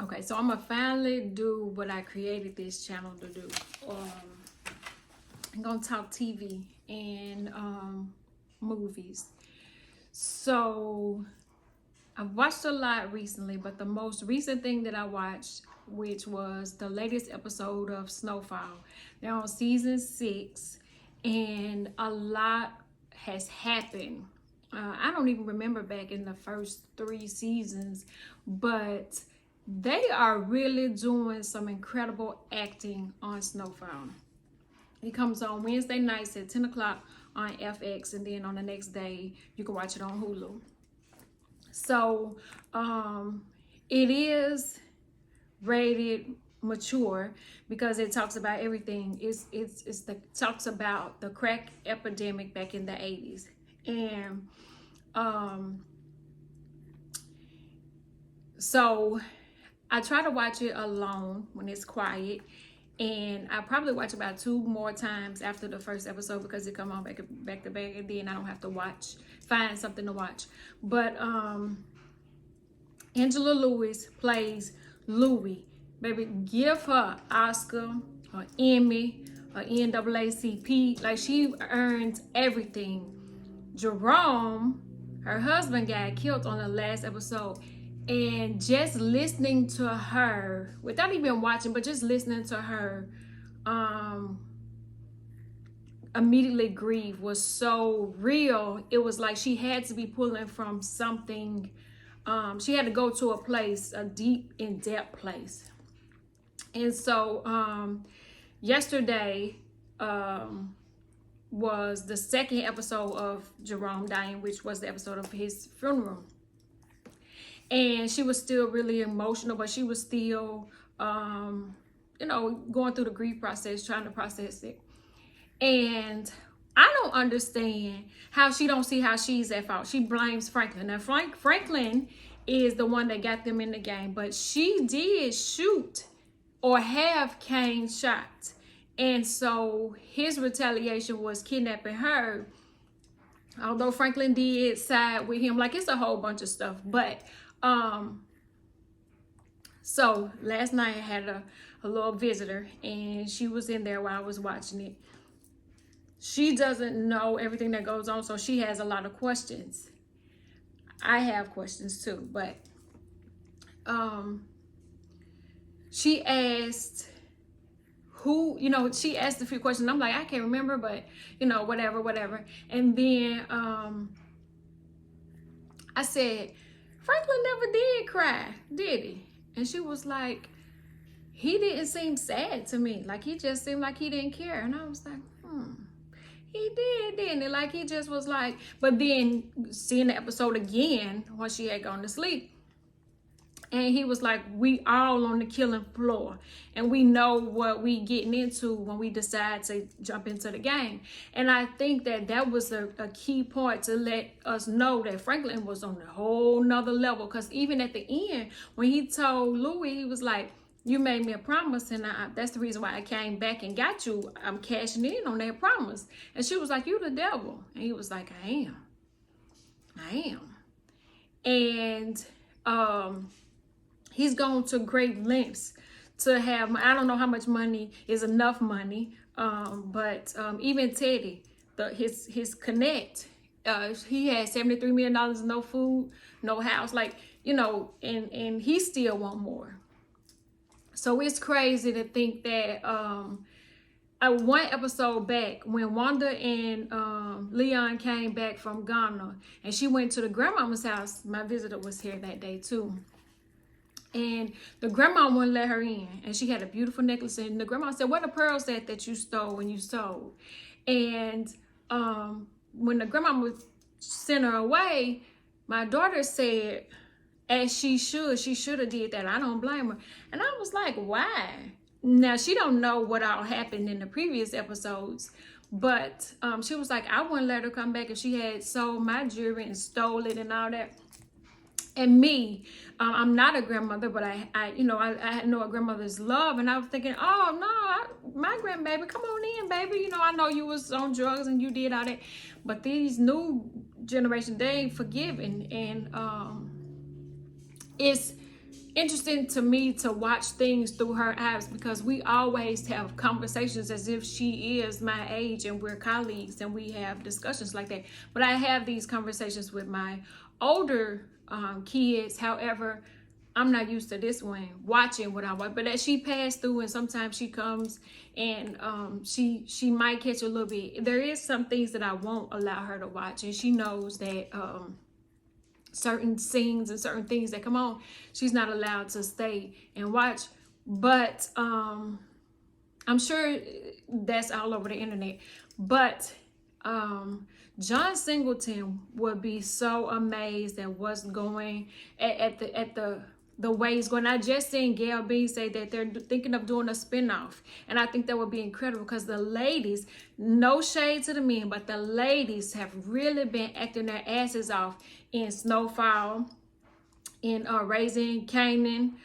Okay, so I'm gonna finally do what I created this channel to do. I'm gonna talk TV and movies. So I've watched a lot recently, but the most recent thing that I watched, which was the latest episode of Snowfall. They're on season 6, and a lot has happened. I don't even remember back in the first 3 seasons, but they are really doing some incredible acting on Snowfall. It comes on Wednesday nights at 10 o'clock on FX, and then on the next day, you can watch it on Hulu. So, it is rated mature because it talks about everything. Talks about the crack epidemic back in the 80s. And, so I try to watch it alone when it's quiet, and I probably watch about 2 more times after the first episode because it come on back to back, and then I don't have to find something to watch. But Angela Lewis plays Louie. Baby, give her Oscar, her Emmy, her NAACP. Like, she earns everything. Jerome, her husband, got killed on the last episode. And just listening to her, without even watching, but just listening to her immediately grieve was so real. It was like she had to be pulling from something. She had to go to a place, a deep, in-depth place. And so yesterday was the second episode of Jerome dying, which was the episode of his funeral. And she was still really emotional, but she was still, going through the grief process, trying to process it. And I don't understand how she don't see how she's at fault. She blames Franklin. Now, Franklin is the one that got them in the game, but she did shoot or have Kane shot. And so his retaliation was kidnapping her. Although Franklin did side with him, like, it's a whole bunch of stuff. But so last night I had a little visitor, and she was in there while I was watching it. She doesn't know everything that goes on, so she has a lot of questions. I have questions too, but she asked she asked a few questions. I'm like, I can't remember, but whatever. And then I said, Franklin never did cry, did he? And she was like, he didn't seem sad to me. Like, he just seemed like he didn't care. And I was like, he did, didn't he? Like, he just was like, but then seeing the episode again when she had gone to sleep, and he was like, we all on the killing floor, and we know what we getting into when we decide to jump into the game. And I think that was a key point to let us know that Franklin was on a whole nother level. Because even at the end, when he told Louie, he was like, you made me a promise, and that's the reason why I came back and got you. I'm cashing in on that promise. And she was like, you the devil. And he was like, I am. And he's gone to great lengths to have, I don't know how much money is enough money, but even Teddy, his connect, he had $73 million, no food, no house, and he still want more. So it's crazy to think that one episode back, when Wanda and Leon came back from Ghana, and she went to the grandmama's house, my visitor was here that day too. And the grandma wouldn't let her in. And she had a beautiful necklace. And the grandma said, where the pearls at that you stole when you sold? And when the grandma sent her away, my daughter said, as she should have did that. I don't blame her. And I was like, why? Now, she don't know what all happened in the previous episodes. But she was like, I wouldn't let her come back if she had sold my jewelry and stole it and all that. And me, I'm not a grandmother, but I know a grandmother's love. And I was thinking, oh, no, my grandbaby, come on in, baby. I know you was on drugs and you did all that. But these new generation, they ain't forgiving. And it's interesting to me to watch things through her eyes, because we always have conversations as if she is my age and we're colleagues and we have discussions like that. But I have these conversations with my older kids. However, I'm not used to this one, watching what I watch. But as she passed through, and sometimes she comes and she might catch a little bit. There is some things that I won't allow her to watch, and she knows that certain scenes and certain things that come on, she's not allowed to stay and watch. But I'm sure that's all over the internet. But John Singleton would be so amazed at what's going at the way it's going. I just seen Gail Bean say that they're thinking of doing a spinoff, and I think that would be incredible, because the ladies, no shade to the men, but the ladies have really been acting their asses off in Snowfall, in Raising Canaan,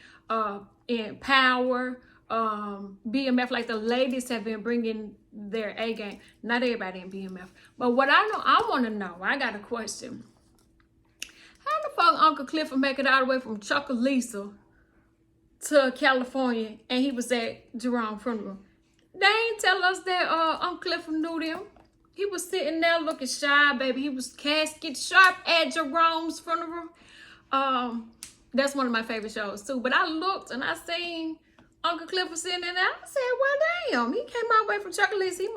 in Power, BMF. Like, the ladies have been bringing their A game. Not everybody in BMF, but what I want to know, I got a question. How the fuck Uncle Clifford make it all the way from Chucalissa to California, and he was at Jerome's funeral? They ain't tell us that Uncle Clifford knew them. He was sitting there looking shy, baby. He was casket sharp at Jerome's funeral. That's one of my favorite shows too. But I looked and I seen Uncle Clifford sitting in there. I said, well, damn, he came all the way from Chucalissa. He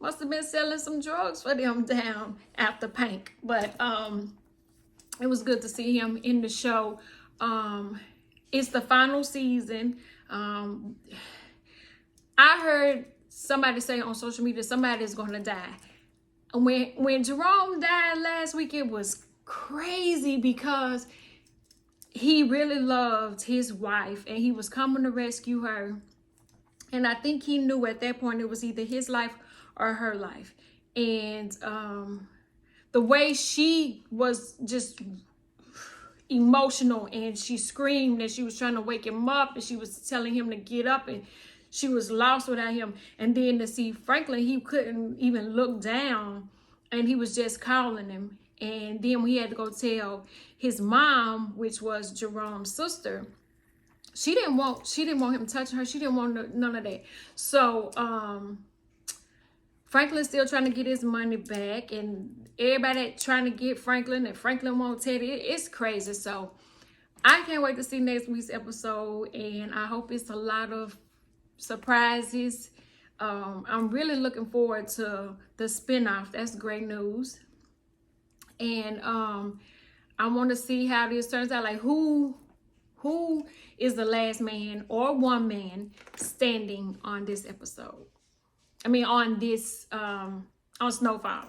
must have been selling some drugs for them down after Pank. But it was good to see him in the show. It's the final season. I heard somebody say on social media, somebody's going to die. And when Jerome died last week, it was crazy, because he really loved his wife and he was coming to rescue her. And I think he knew at that point it was either his life or her life. And the way she was just emotional, and she screamed, and she was trying to wake him up, and she was telling him to get up, and she was lost without him. And then to see Franklin, he couldn't even look down, and he was just calling him. And then when he had to go tell his mom, which was Jerome's sister, she didn't want him touching her. She didn't want none of that. So Franklin's still trying to get his money back, and everybody trying to get Franklin, and Franklin won't Teddy. It's crazy. So I can't wait to see next week's episode, and I hope it's a lot of surprises. I'm really looking forward to the spinoff. That's great news. And I want to see how this turns out. Like, who is the last man or woman standing on this episode? I mean, on this, on Snowfall.